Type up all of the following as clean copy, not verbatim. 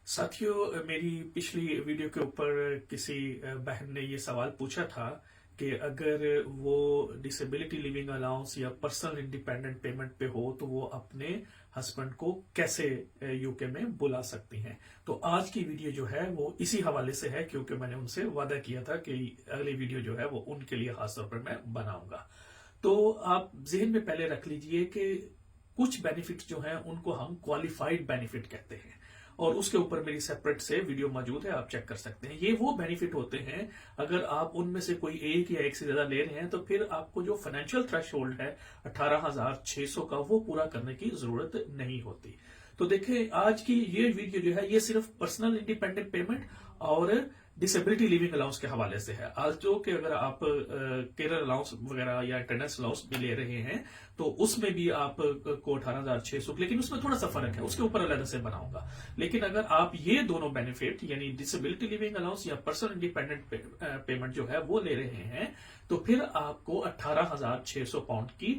साथियों, मेरी पिछली वीडियो के ऊपर किसी बहन ने ये सवाल पूछा था कि अगर वो डिसेबिलिटी लिविंग अलाउंस या पर्सनल इंडिपेंडेंट पेमेंट पे हो तो वो अपने हस्बैंड को कैसे यूके में बुला सकती हैं। तो आज की वीडियो जो है वो इसी हवाले से है, क्योंकि मैंने उनसे वादा किया था कि अगली वीडियो जो है वो उनके लिए खासतौर पर मैं बनाऊंगा। तो आप जहन में पहले रख लीजिए कि कुछ बेनिफिट जो हैं उनको हम क्वालिफाइड बेनिफिट कहते हैं, और उसके ऊपर मेरी सेपरेट से वीडियो मौजूद है, आप चेक कर सकते हैं। ये वो बेनिफिट होते हैं, अगर आप उनमें से कोई एक या एक से ज्यादा ले रहे हैं तो फिर आपको जो फाइनेंशियल थ्रेशोल्ड है 18,600 का, वो पूरा करने की जरूरत नहीं होती। तो देखें, आज की ये वीडियो जो है ये सिर्फ पर्सनल इंडिपेंडेंट पेमेंट और डिसेबिलिटी लिविंग अलाउंस के हवाले से है। आज जो कि अगर आप केरल अलाउंस वगैरह या अटेंडेंस अलाउंस भी ले रहे हैं तो उसमें भी आप को 18,600, लेकिन उसमें थोड़ा सा फर्क है, उसके ऊपर अलग से बनाऊंगा। लेकिन अगर आप ये दोनों बेनिफिट यानी डिसेबिलिटी लिविंग अलाउंस या पर्सनल इंडिपेंडेंट पेमेंट जो है वो ले रहे हैं तो फिर आपको 18,600 पाउंड की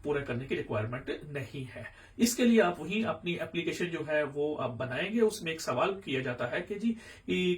पूरा करने की रिक्वायरमेंट नहीं है। इसके लिए आप वही अपनी एप्लीकेशन जो है वो आप बनाएंगे। उसमें एक सवाल किया जाता है कि जी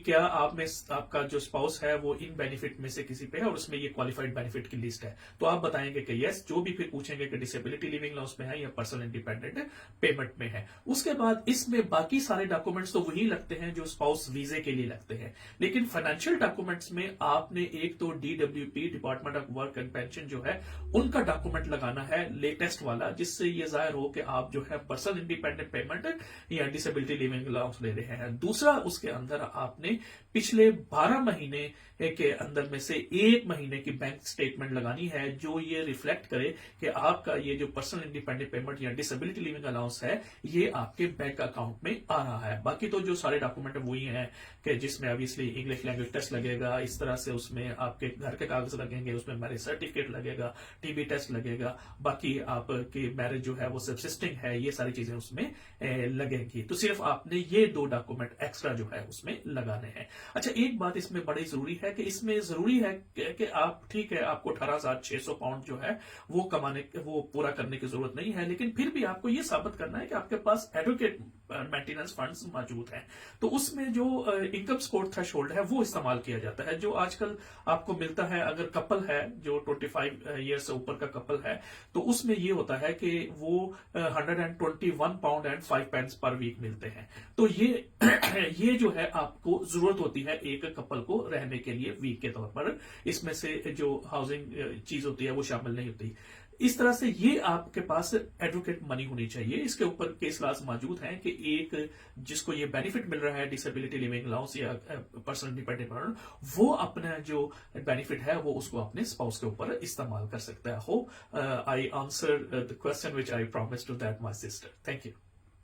क्या आप में आपका जो स्पाउस है वो इन बेनिफिट में से किसी पे है, और उसमें ये क्वालिफाइड बेनिफिट की लिस्ट है। तो आप बताएंगे कि यस, जो भी फिर पूछेंगे कि डिसेबिलिटी लिविंग अलाउंस में है या पर्सनल इंडिपेंडेंट पेमेंट में है। उसके बाद इसमें बाकी सारे डॉक्यूमेंट्स तो वही लगते हैं जो स्पाउस वीजे के लिए लगते हैं, लेकिन फाइनेंशियल डॉक्यूमेंट्स में आपने एक तो DWP department of work and pension जो है उनका डॉक्यूमेंट लगाना है, लेटेस्ट वाला, जिससे ये जाहिर हो कि आप जो है पर्सनल इंडिपेंडेंट पेमेंट या डिसेबिलिटी लिविंग अलाउंस ले रहे हैं। दूसरा, उसके अंदर आपने पिछले 12 महीने के अंदर में से 1 महीने की बैंक स्टेटमेंट लगानी है जो ये रिफ्लेक्ट करे कि आपका ये जो पर्सनल इंडिपेंडेंट पेमेंट या डिसेबिलिटी लिविंग अलाउंस है ये आपके बैंक अकाउंट में आ रहा है। बाकी तो जो सारे डॉक्यूमेंट वही हैं कि जिसमें ऑब्वियसली इंग्लिश लैंग्वेज टेस्ट लगेगा, इस तरह से उसमें आपके घर के कागज लगेंगे, उसमें मैरिज सर्टिफिकेट लगेगा, टीबी टेस्ट लगेगा, बाकी आपकी मैरिज जो है वो सब्सिस्टिंग है, ये सारी चीजें उसमें लगेंगी। तो सिर्फ आपने ये 2 डॉक्यूमेंट एक्स्ट्रा जो है उसमें लगाने हैं। अच्छा, एक बात इसमें बड़ी जरूरी है कि इसमें जरूरी है कि आप, ठीक है, आपको 18,600 पाउंड जो है वो पूरा करने की जरूरत नहीं है, लेकिन फिर भी आपको ये साबित करना है कि आपके पास एडवोकेट मेंटेनेंस फंड्स मौजूद हैं। तो उसमें जो इनकम सपोर्ट थ्रेशोल्ड है वो इस्तेमाल किया जाता है, जो आजकल आपको मिलता है। अगर कपल है जो 25 ईयर से ऊपर का कपल है तो उसमें ये होता है कि वो 121 pound and 5 pence per week मिलते हैं। तो ये जो है आपको जरूरत होती है एक कपल को रहने के लिए वीक के तौर पर। इसमें से जो हाउसिंग चीज होती है वो शामिल नहीं होती। इस तरह से ये आपके पास एडवोकेट मनी होनी चाहिए। इसके ऊपर केस लॉज मौजूद हैं कि एक जिसको ये बेनिफिट मिल रहा है डिसेबिलिटी लिविंग अलाउंस या पर्सनल इंडिपेंडेंट, वो अपना जो बेनिफिट है वो उसको अपने स्पाउस के ऊपर इस्तेमाल कर सकता है। Hope I answer the question which I promise to that my sister. Thank you.